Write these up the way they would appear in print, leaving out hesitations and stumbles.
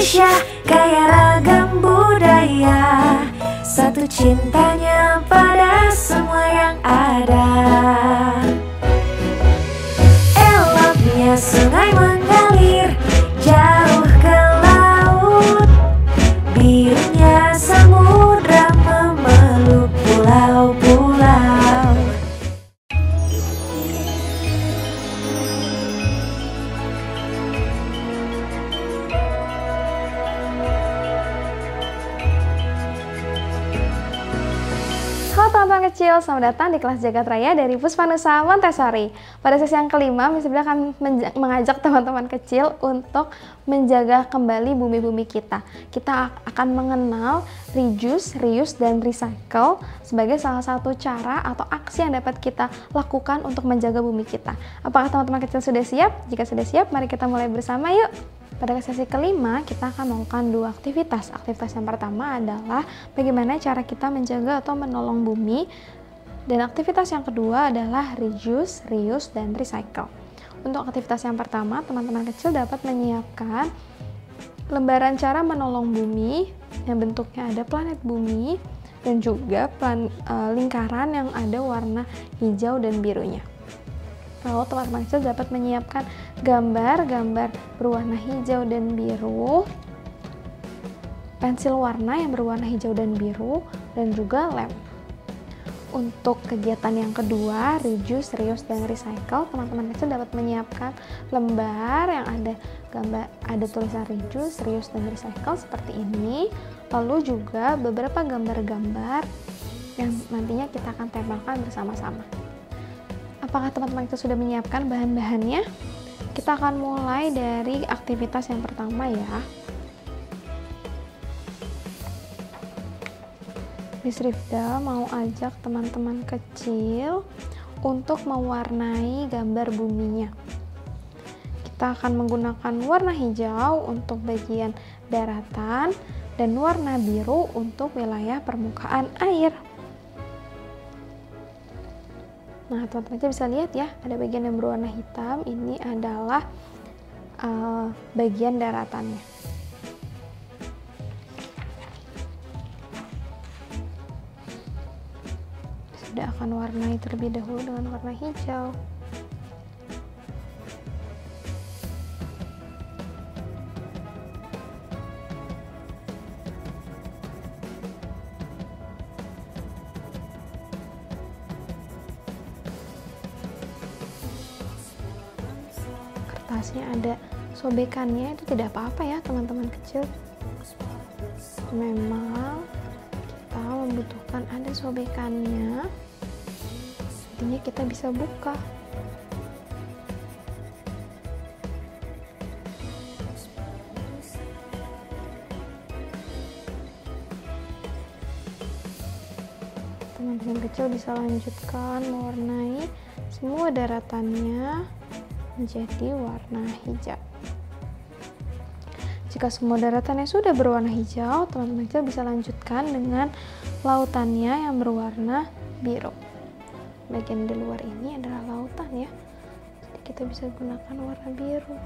Indonesia kaya ragam budaya, satu cintanya pada semua yang ada. Eloknya sungai mengalir jauh ke laut, birunya samudra memeluk pulau-pulau. Halo teman-teman kecil, selamat datang di kelas Jagat Raya dari Puspanusa Montessori. Pada sesi yang kelima, Miss Ibda akan mengajak teman-teman kecil untuk menjaga kembali bumi-bumi kita. Kita akan mengenal reduce, reuse, dan recycle sebagai salah satu cara atau aksi yang dapat kita lakukan untuk menjaga bumi kita. Apakah teman-teman kecil sudah siap? Jika sudah siap, mari kita mulai bersama yuk! Pada sesi kelima, kita akan melakukan dua aktivitas. Aktivitas yang pertama adalah bagaimana cara kita menjaga atau menolong bumi. Dan aktivitas yang kedua adalah reduce, reuse, dan recycle. Untuk aktivitas yang pertama, teman-teman kecil dapat menyiapkan lembaran cara menolong bumi yang bentuknya ada planet bumi dan juga lingkaran yang ada warna hijau dan birunya. Lalu teman-teman kecil dapat menyiapkan gambar-gambar berwarna hijau dan biru, pensil warna yang berwarna hijau dan biru, dan juga lem. Untuk kegiatan yang kedua, reduce, reuse, dan recycle, teman-teman kecil dapat menyiapkan lembar yang ada tulisan reduce, reuse, dan recycle seperti ini. Lalu juga beberapa gambar-gambar yang nantinya kita akan tempelkan bersama-sama. Apakah teman-teman itu sudah menyiapkan bahan-bahannya? Kita akan mulai dari aktivitas yang pertama ya. Miss Rifda mau ajak teman-teman kecil untuk mewarnai gambar buminya. Kita akan menggunakan warna hijau untuk bagian daratan dan warna biru untuk wilayah permukaan air. Nah, teman-teman bisa lihat ya, ada bagian yang berwarna hitam, ini adalah bagian daratannya. Sudah akan warnai terlebih dahulu dengan warna hijau. Kertasnya ada sobekannya, itu tidak apa-apa ya teman-teman kecil. Memang kita membutuhkan ada sobekannya, nantinya kita bisa buka. Teman-teman kecil bisa lanjutkan mewarnai semua daratannya menjadi warna hijau. Jika semua daratannya sudah berwarna hijau, teman-teman kecil bisa lanjutkan dengan lautannya yang berwarna biru. Bagian di luar ini adalah lautan ya, jadi kita bisa gunakan warna biru.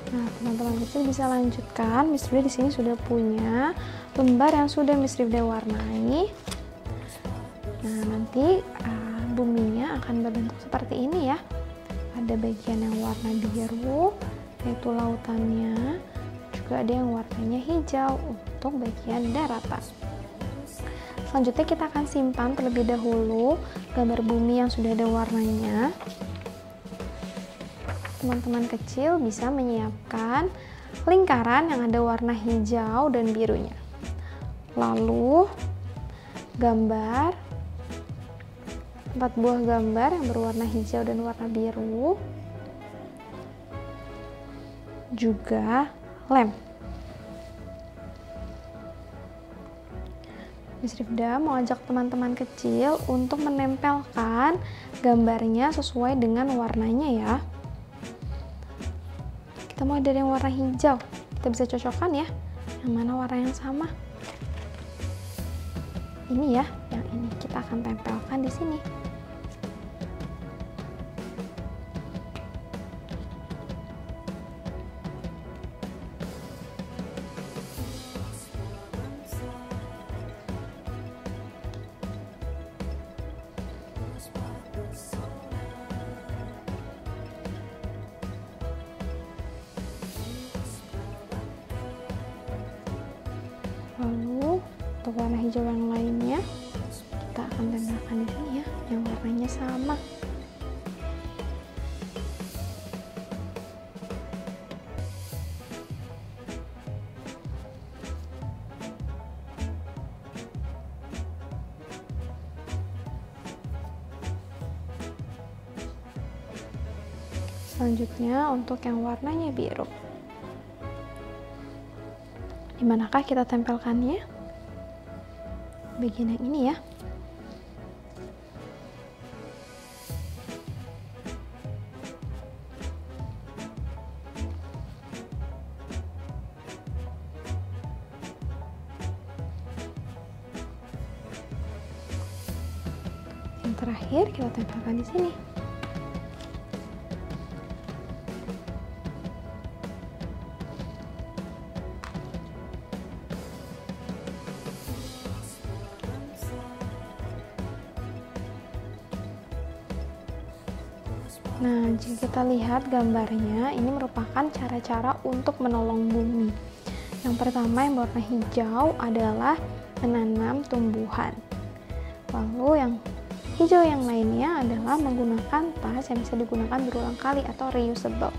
Nah, teman-teman kecil bisa lanjutkan. Miss Rifda di sini sudah punya lembar yang sudah Miss Rifda warnai. Nah, nanti buminya akan berbentuk seperti ini ya. Ada bagian yang warna biru, yaitu lautannya. Juga ada yang warnanya hijau untuk bagian daratan. Selanjutnya kita akan simpan terlebih dahulu gambar bumi yang sudah ada warnanya. Teman-teman kecil bisa menyiapkan lingkaran yang ada warna hijau dan birunya. Lalu gambar 4 buah gambar yang berwarna hijau dan warna biru, juga lem. Miss Rifda mau ajak teman-teman kecil untuk menempelkan gambarnya sesuai dengan warnanya ya. Kita mau dari yang warna hijau, kita bisa cocokkan ya, yang mana warna yang sama. Ini ya, yang ini kita akan tempelkan di sini. Lalu untuk warna hijau yang lainnya kita akan tempelkan di sini ya, yang warnanya sama. Selanjutnya untuk yang warnanya biru. Dimanakah kita tempelkannya? Bagian yang ini ya. Yang terakhir kita tempelkan di sini. Nah, jika kita lihat gambarnya, ini merupakan cara-cara untuk menolong bumi. Yang pertama yang berwarna hijau adalah menanam tumbuhan. Lalu yang hijau yang lainnya adalah menggunakan tas yang bisa digunakan berulang kali atau reusable.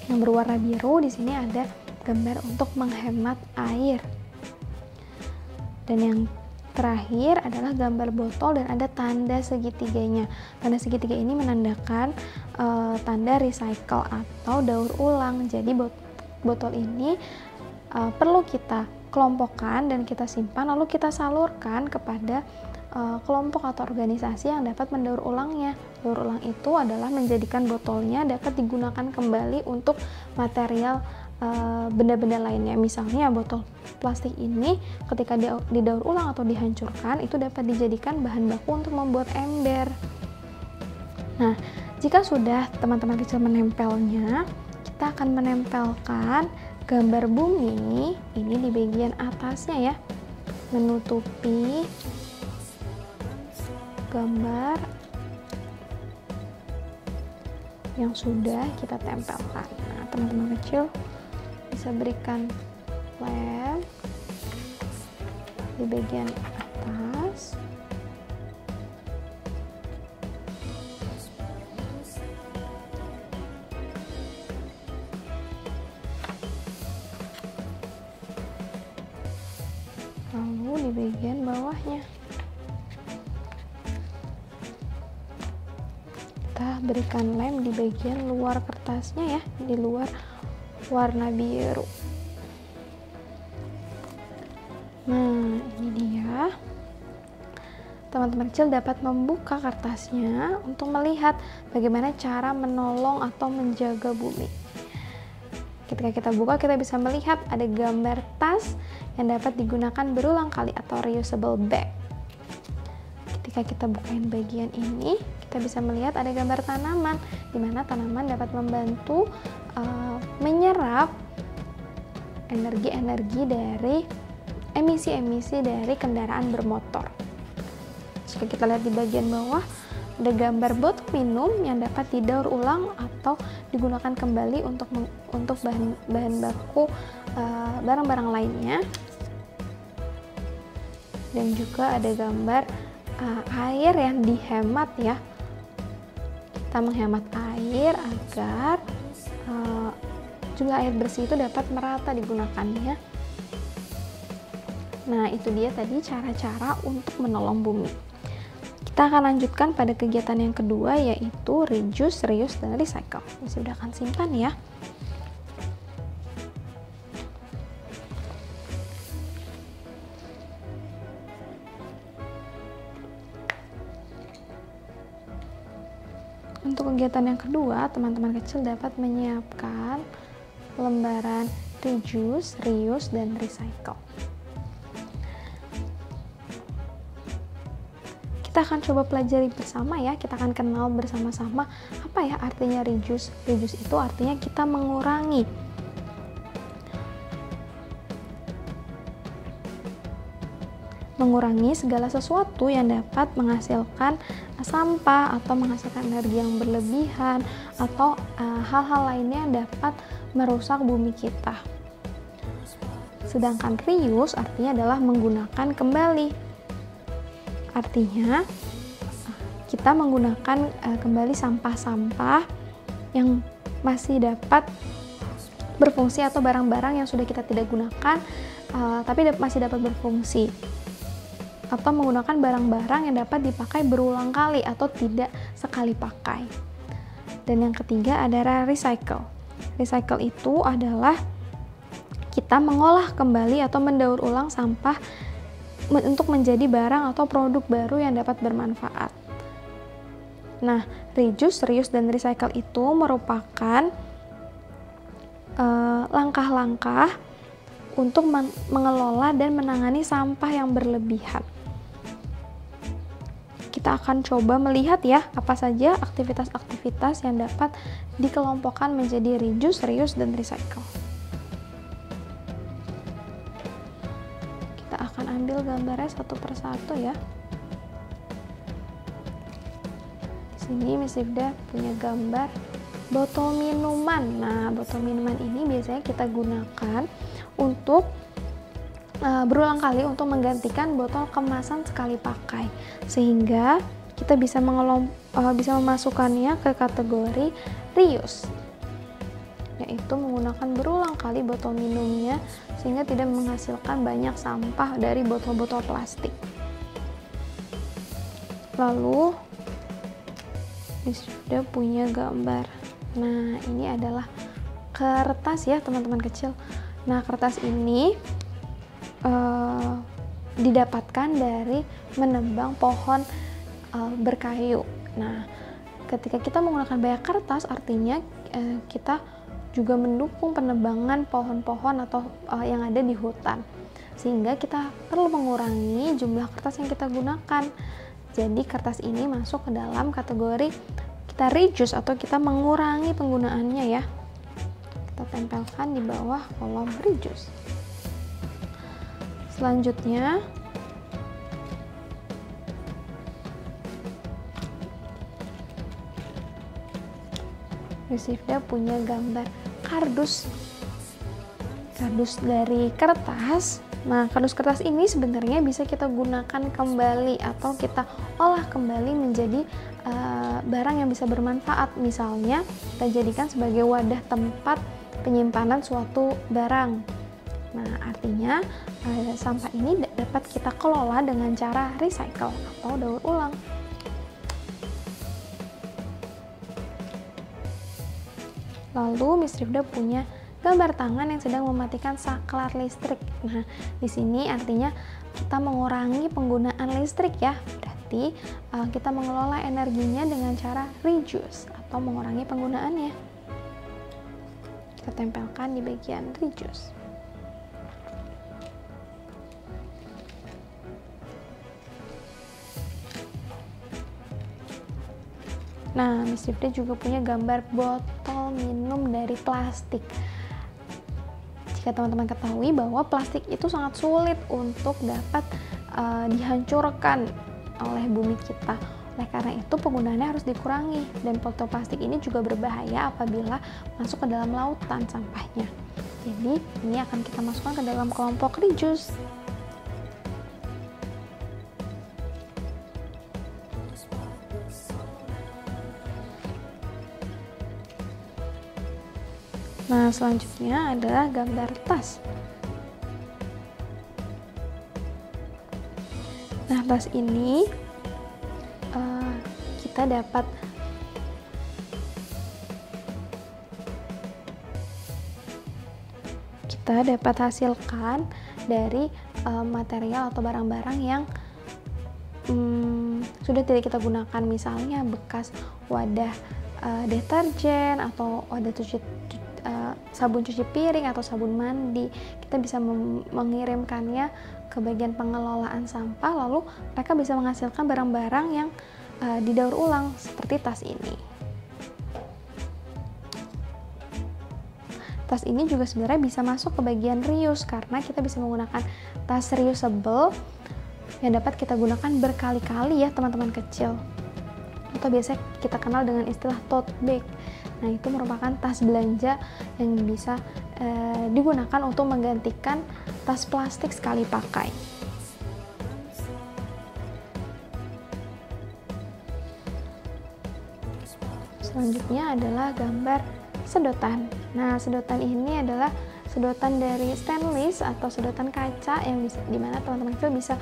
Yang berwarna biru di sini ada gambar untuk menghemat air. Dan yang terakhir adalah gambar botol dan ada tanda segitiganya. Tanda segitiga ini menandakan tanda recycle atau daur ulang. Jadi botol ini perlu kita kelompokkan dan kita simpan, lalu kita salurkan kepada kelompok atau organisasi yang dapat mendaur ulangnya. Daur ulang itu adalah menjadikan botolnya dapat digunakan kembali untuk material benda-benda lainnya. Misalnya botol plastik ini ketika didaur ulang atau dihancurkan itu dapat dijadikan bahan baku untuk membuat ember. Nah, jika sudah teman-teman kecil menempelnya, kita akan menempelkan gambar bumi ini di bagian atasnya ya, menutupi gambar yang sudah kita tempelkan. Nah, teman-teman kecil bisa berikan lem di bagian atas. Lalu di bagian bawahnya. Kita berikan lem di bagian luar kertasnya ya, di luar warna biru. Nah, ini dia. Teman-teman kecil dapat membuka kertasnya untuk melihat bagaimana cara menolong atau menjaga bumi. Ketika kita buka, kita bisa melihat ada gambar tas yang dapat digunakan berulang kali atau reusable bag. Ketika kita bukain bagian ini, kita bisa melihat ada gambar tanaman, di mana tanaman dapat membantu menyerap energi-energi dari emisi-emisi dari kendaraan bermotor. Jika kita lihat di bagian bawah, ada gambar botol minum yang dapat didaur ulang atau digunakan kembali untuk bahan baku barang-barang lainnya. Dan juga ada gambar air yang dihemat ya. Kita menghemat air agar jumlah air bersih itu dapat merata digunakannya. Nah, itu dia tadi cara-cara untuk menolong bumi. Kita akan lanjutkan pada kegiatan yang kedua, yaitu reduce, reuse, dan recycle. Ini sudah akan simpan ya. Untuk kegiatan yang kedua, teman-teman kecil dapat menyiapkan lembaran reduce, reuse, dan recycle. Kita akan coba pelajari bersama ya, kita akan kenal bersama-sama apa ya artinya reduce. Reduce itu artinya kita mengurangi. Mengurangi segala sesuatu yang dapat menghasilkan sampah atau menghasilkan energi yang berlebihan atau hal-hal lainnya yang dapat merusak bumi kita. Sedangkan reuse artinya adalah menggunakan kembali. Artinya kita menggunakan kembali sampah-sampah yang masih dapat berfungsi atau barang-barang yang sudah kita tidak gunakan tapi masih dapat berfungsi, atau menggunakan barang-barang yang dapat dipakai berulang kali atau tidak sekali pakai. Dan yang ketiga adalah recycle. Recycle itu adalah kita mengolah kembali atau mendaur ulang sampah untuk menjadi barang atau produk baru yang dapat bermanfaat. Nah, reduce, reuse, dan recycle itu merupakan langkah-langkah untuk mengelola dan menangani sampah yang berlebihan. Kita akan coba melihat ya, apa saja aktivitas-aktivitas yang dapat dikelompokkan menjadi reduce, reuse, dan recycle. Kita akan ambil gambarnya satu persatu ya. Di sini Miss Ifda punya gambar botol minuman. Nah, botol minuman ini biasanya kita gunakan untuk berulang kali untuk menggantikan botol kemasan sekali pakai, sehingga kita bisa memasukkannya ke kategori reuse, yaitu menggunakan berulang kali botol minumnya sehingga tidak menghasilkan banyak sampah dari botol-botol plastik. Lalu sudah punya gambar. Nah, ini adalah kertas ya teman-teman kecil. Nah, kertas ini didapatkan dari menebang pohon berkayu. Nah, ketika kita menggunakan banyak kertas, artinya kita juga mendukung penebangan pohon-pohon atau yang ada di hutan, sehingga kita perlu mengurangi jumlah kertas yang kita gunakan. Jadi kertas ini masuk ke dalam kategori kita reduce atau kita mengurangi penggunaannya ya. Kita tempelkan di bawah kolom reduce. Selanjutnya Yusifda punya gambar kardus dari kertas. Nah, kardus kertas ini sebenarnya bisa kita gunakan kembali atau kita olah kembali menjadi barang yang bisa bermanfaat. Misalnya kita jadikan sebagai wadah tempat penyimpanan suatu barang. Nah, artinya sampah ini dapat kita kelola dengan cara recycle atau daur ulang. Lalu Miss Rifda punya gambar tangan yang sedang mematikan saklar listrik. Nah, di sini artinya kita mengurangi penggunaan listrik ya. Berarti kita mengelola energinya dengan cara reduce atau mengurangi penggunaannya. Kita tempelkan di bagian reduce. Nah, Miss Rifda juga punya gambar botol minum dari plastik. Jika teman-teman ketahui bahwa plastik itu sangat sulit untuk dapat dihancurkan oleh bumi kita. Oleh karena itu penggunaannya harus dikurangi, dan botol plastik ini juga berbahaya apabila masuk ke dalam lautan sampahnya. Jadi ini akan kita masukkan ke dalam kelompok reduce. Nah, selanjutnya adalah gambar tas. Nah, tas ini kita dapat hasilkan dari material atau barang-barang yang sudah tidak kita gunakan, misalnya bekas wadah deterjen atau wadah sabun cuci piring atau sabun mandi, kita bisa mengirimkannya ke bagian pengelolaan sampah, lalu mereka bisa menghasilkan barang-barang yang didaur ulang seperti tas ini. Tas ini juga sebenarnya bisa masuk ke bagian reuse karena kita bisa menggunakan tas reusable yang dapat kita gunakan berkali-kali ya teman-teman kecil, atau biasanya kita kenal dengan istilah tote bag. Nah, itu merupakan tas belanja yang bisa digunakan untuk menggantikan tas plastik sekali pakai. Selanjutnya adalah gambar sedotan. Nah, sedotan ini adalah sedotan dari stainless atau sedotan kaca yang dimana teman-teman kecil bisa,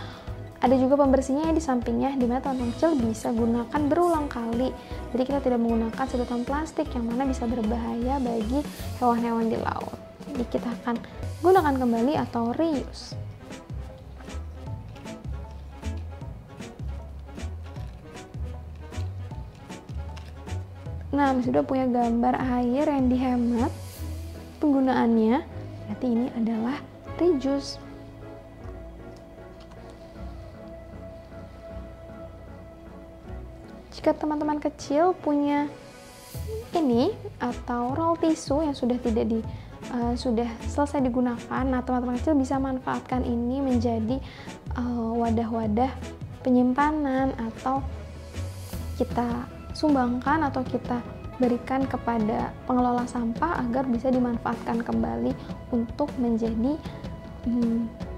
ada juga pembersihnya di sampingnya, dimana teman-teman kecil bisa gunakan berulang kali. Jadi kita tidak menggunakan sedotan plastik yang mana bisa berbahaya bagi hewan-hewan di laut. Jadi kita akan gunakan kembali atau reuse. Nah, sudah punya gambar air yang dihemat penggunaannya, berarti ini adalah reuse. Jika teman-teman kecil punya ini atau roll tisu yang sudah sudah selesai digunakan, nah teman-teman kecil bisa manfaatkan ini menjadi wadah-wadah penyimpanan, atau kita sumbangkan atau kita berikan kepada pengelola sampah agar bisa dimanfaatkan kembali untuk menjadi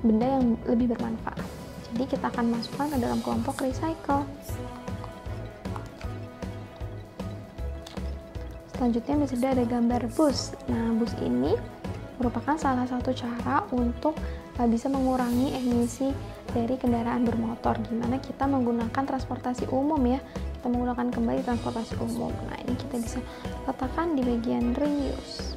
benda yang lebih bermanfaat. Jadi kita akan masukkan ke dalam kelompok recycle. Selanjutnya sudah ada gambar bus. Nah, bus ini merupakan salah satu cara untuk bisa mengurangi emisi dari kendaraan bermotor. Gimana kita menggunakan transportasi umum ya, kita menggunakan kembali transportasi umum. Nah, ini kita bisa letakkan di bagian reuse.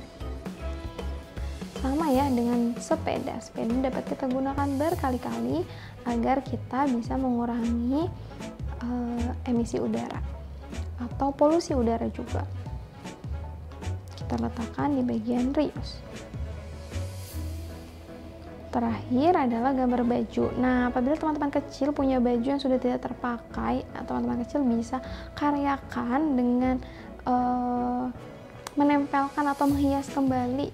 Sama ya dengan sepeda. Sepeda dapat kita gunakan berkali-kali agar kita bisa mengurangi emisi udara atau polusi udara juga. Kita letakkan di bagian reuse. Terakhir adalah gambar baju. Nah, apabila teman-teman kecil punya baju yang sudah tidak terpakai, teman-teman kecil bisa karyakan dengan menempelkan atau menghias kembali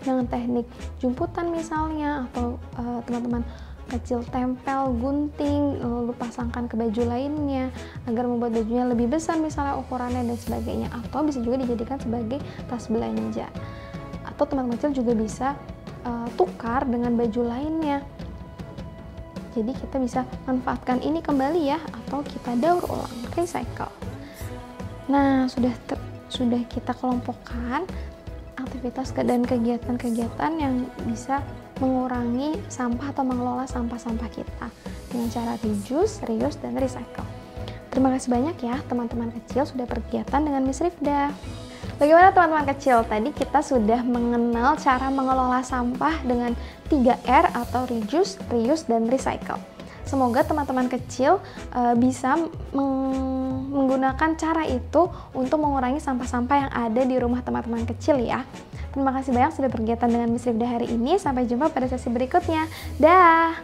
dengan teknik jumputan misalnya, atau teman-teman kecil tempel gunting lalu pasangkan ke baju lainnya agar membuat bajunya lebih besar misalnya ukurannya dan sebagainya, atau bisa juga dijadikan sebagai tas belanja, atau teman-teman kecil juga bisa tukar dengan baju lainnya. Jadi kita bisa manfaatkan ini kembali ya, atau kita daur ulang, recycle. Nah, sudah kita kelompokkan aktivitas dan kegiatan-kegiatan yang bisa mengurangi sampah atau mengelola sampah-sampah kita dengan cara reduce, reuse, dan recycle. Terima kasih banyak ya teman-teman kecil sudah berkegiatan dengan Miss Rifda. Bagaimana teman-teman kecil? Tadi kita sudah mengenal cara mengelola sampah dengan 3R atau reduce, reuse, dan recycle. Semoga teman-teman kecil bisa menggunakan cara itu untuk mengurangi sampah-sampah yang ada di rumah teman-teman kecil ya. Terima kasih banyak sudah berkegiatan dengan Miss Rifda hari ini. Sampai jumpa pada sesi berikutnya. Dah!